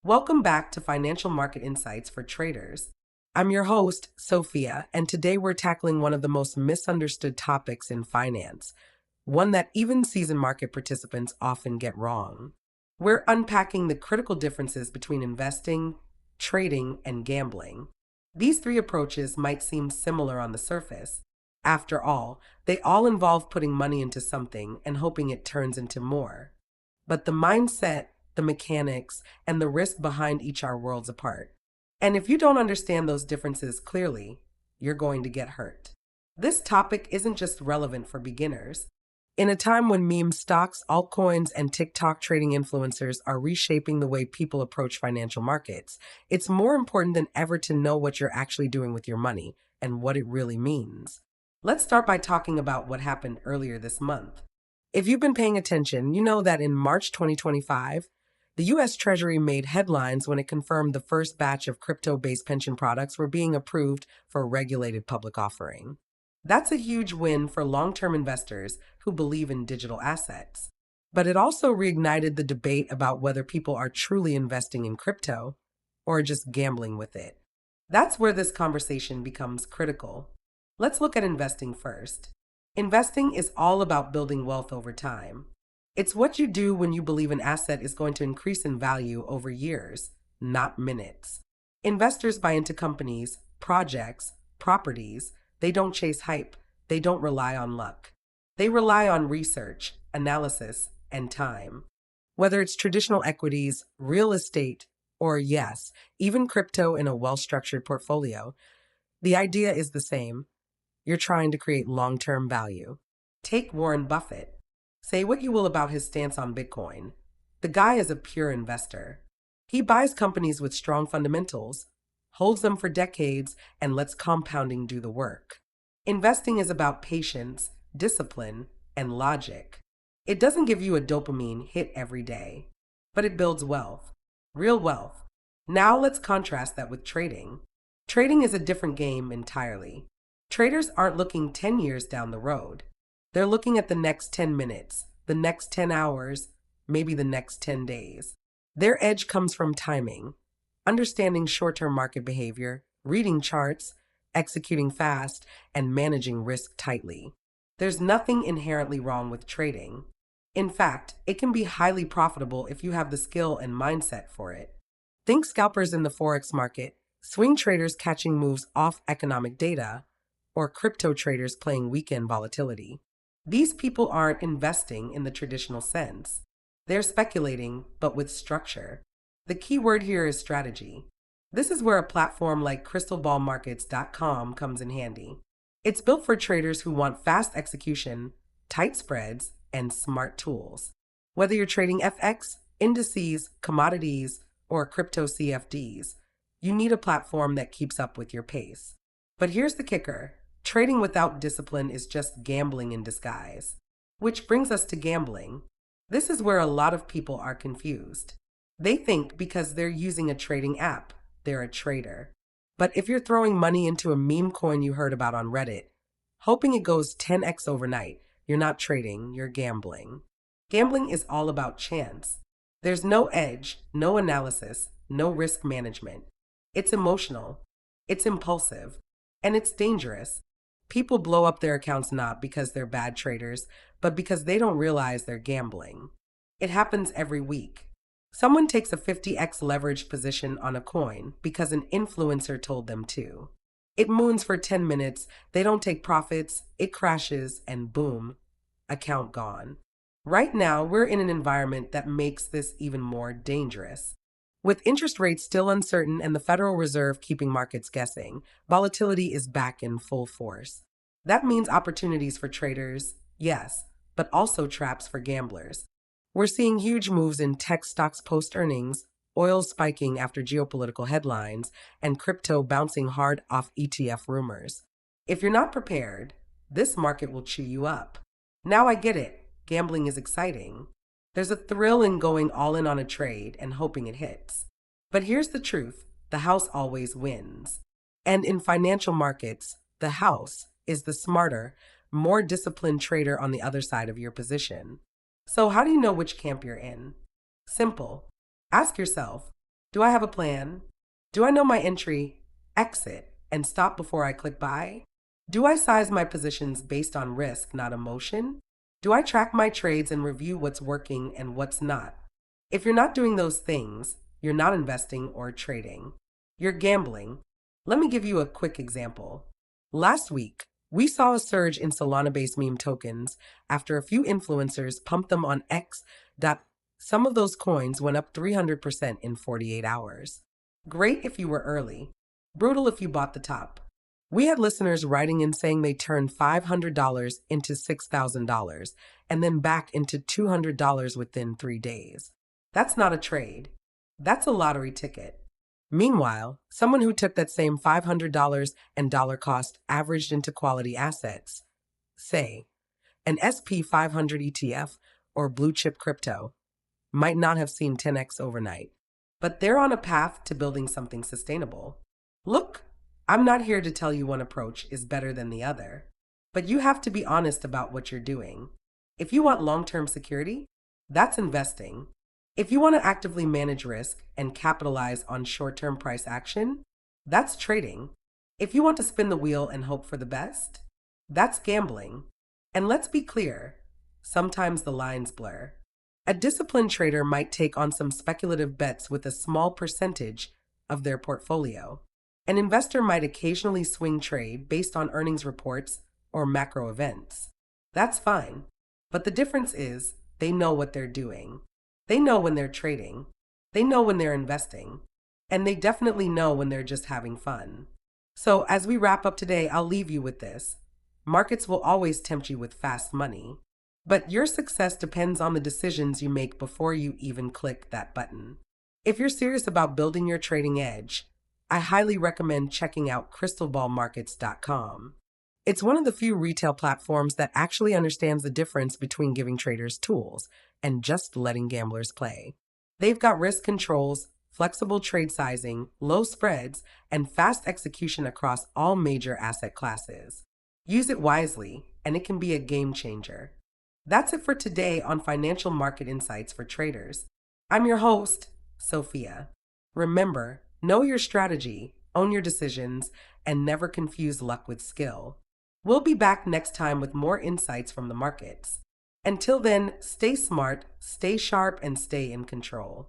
Welcome back to Financial Market Insights for Traders. I'm your host, Sophia, and today we're tackling one of the most misunderstood topics in finance, one that even seasoned market participants often get wrong. We're unpacking the critical differences between investing, trading, and gambling. These three approaches might seem similar on the surface. After all, they all involve putting money into something and hoping it turns into more. But the mindset, the mechanics, and the risk behind each are worlds apart. And if you don't understand those differences clearly, you're going to get hurt. This topic isn't just relevant for beginners. In a time when meme stocks, altcoins, and TikTok trading influencers are reshaping the way people approach financial markets, it's more important than ever to know what you're actually doing with your money and what it really means. Let's start by talking about what happened earlier this month. If you've been paying attention, you know that in March 2025, the U.S. Treasury made headlines when it confirmed the first batch of crypto-based pension products were being approved for a regulated public offering. That's a huge win for long-term investors who believe in digital assets. But it also reignited the debate about whether people are truly investing in crypto or just gambling with it. That's where this conversation becomes critical. Let's look at investing first. Investing is all about building wealth over time. It's what you do when you believe an asset is going to increase in value over years, not minutes. Investors buy into companies, projects, properties. They don't chase hype. They don't rely on luck. They rely on research, analysis, and time. Whether it's traditional equities, real estate, or yes, even crypto in a well-structured portfolio, the idea is the same. You're trying to create long-term value. Take Warren Buffett. Say what you will about his stance on Bitcoin. The guy is a pure investor. He buys companies with strong fundamentals, holds them for decades, and lets compounding do the work. Investing is about patience, discipline, and logic. It doesn't give you a dopamine hit every day, but it builds wealth, real wealth. Now let's contrast that with trading. Trading is a different game entirely. Traders aren't looking 10 years down the road. They're looking at the next 10 minutes, the next 10 hours, maybe the next 10 days. Their edge comes from timing, understanding short-term market behavior, reading charts, executing fast, and managing risk tightly. There's nothing inherently wrong with trading. In fact, it can be highly profitable if you have the skill and mindset for it. Think scalpers in the forex market, swing traders catching moves off economic data, or crypto traders playing weekend volatility. These people aren't investing in the traditional sense. They're speculating, but with structure. The key word here is strategy. This is where a platform like crystalballmarkets.com comes in handy. It's built for traders who want fast execution, tight spreads, and smart tools. Whether you're trading FX, indices, commodities, or crypto CFDs, you need a platform that keeps up with your pace. But here's the kicker. Trading without discipline is just gambling in disguise. Which brings us to gambling. This is where a lot of people are confused. They think because they're using a trading app, they're a trader. But if you're throwing money into a meme coin you heard about on Reddit, hoping it goes 10x overnight, you're not trading, you're gambling. Gambling is all about chance. There's no edge, no analysis, no risk management. It's emotional, it's impulsive, and it's dangerous. People blow up their accounts not because they're bad traders, but because they don't realize they're gambling. It happens every week. Someone takes a 50x leveraged position on a coin because an influencer told them to. It moons for 10 minutes, they don't take profits, it crashes, and boom, account gone. Right now, we're in an environment that makes this even more dangerous. With interest rates still uncertain and the Federal Reserve keeping markets guessing, volatility is back in full force. That means opportunities for traders, yes, but also traps for gamblers. We're seeing huge moves in tech stocks post-earnings, oil spiking after geopolitical headlines, and crypto bouncing hard off ETF rumors. If you're not prepared, this market will chew you up. Now I get it. Gambling is exciting. There's a thrill in going all in on a trade and hoping it hits. But here's the truth. The house always wins. And in financial markets, the house is the smarter, more disciplined trader on the other side of your position. So how do you know which camp you're in? Simple. Ask yourself, Do I have a plan? Do I know my entry, exit, and stop before I click buy? Do I size my positions based on risk, not emotion? Do I track my trades and review what's working and what's not? If you're not doing those things, you're not investing or trading. You're gambling. Let me give you a quick example. Last week, we saw a surge in Solana-based meme tokens after a few influencers pumped them on X. Some of those coins went up 300% in 48 hours. Great if you were early. Brutal if you bought the top. We had listeners writing in saying they turned $500 into $6,000 and then back into $200 within 3 days. That's not a trade. That's a lottery ticket. Meanwhile, someone who took that same $500 and dollar cost averaged into quality assets, say, an SP 500 ETF or blue chip crypto, might not have seen 10x overnight, but they're on a path to building something sustainable. Look, I'm not here to tell you one approach is better than the other, but you have to be honest about what you're doing. If you want long-term security, that's investing. If you want to actively manage risk and capitalize on short-term price action, that's trading. If you want to spin the wheel and hope for the best, that's gambling. And let's be clear, sometimes the lines blur. A disciplined trader might take on some speculative bets with a small percentage of their portfolio. An investor might occasionally swing trade based on earnings reports or macro events. That's fine. But the difference is they know what they're doing. They know when they're trading. They know when they're investing. And they definitely know when they're just having fun. So as we wrap up today, I'll leave you with this. Markets will always tempt you with fast money. But your success depends on the decisions you make before you even click that button. If you're serious about building your trading edge, I highly recommend checking out crystalballmarkets.com. It's one of the few retail platforms that actually understands the difference between giving traders tools and just letting gamblers play. They've got risk controls, flexible trade sizing, low spreads, and fast execution across all major asset classes. Use it wisely, and it can be a game changer. That's it for today on Financial Market Insights for Traders. I'm your host, Sophia. Remember, know your strategy, own your decisions, and never confuse luck with skill. We'll be back next time with more insights from the markets. Until then, stay smart, stay sharp, and stay in control.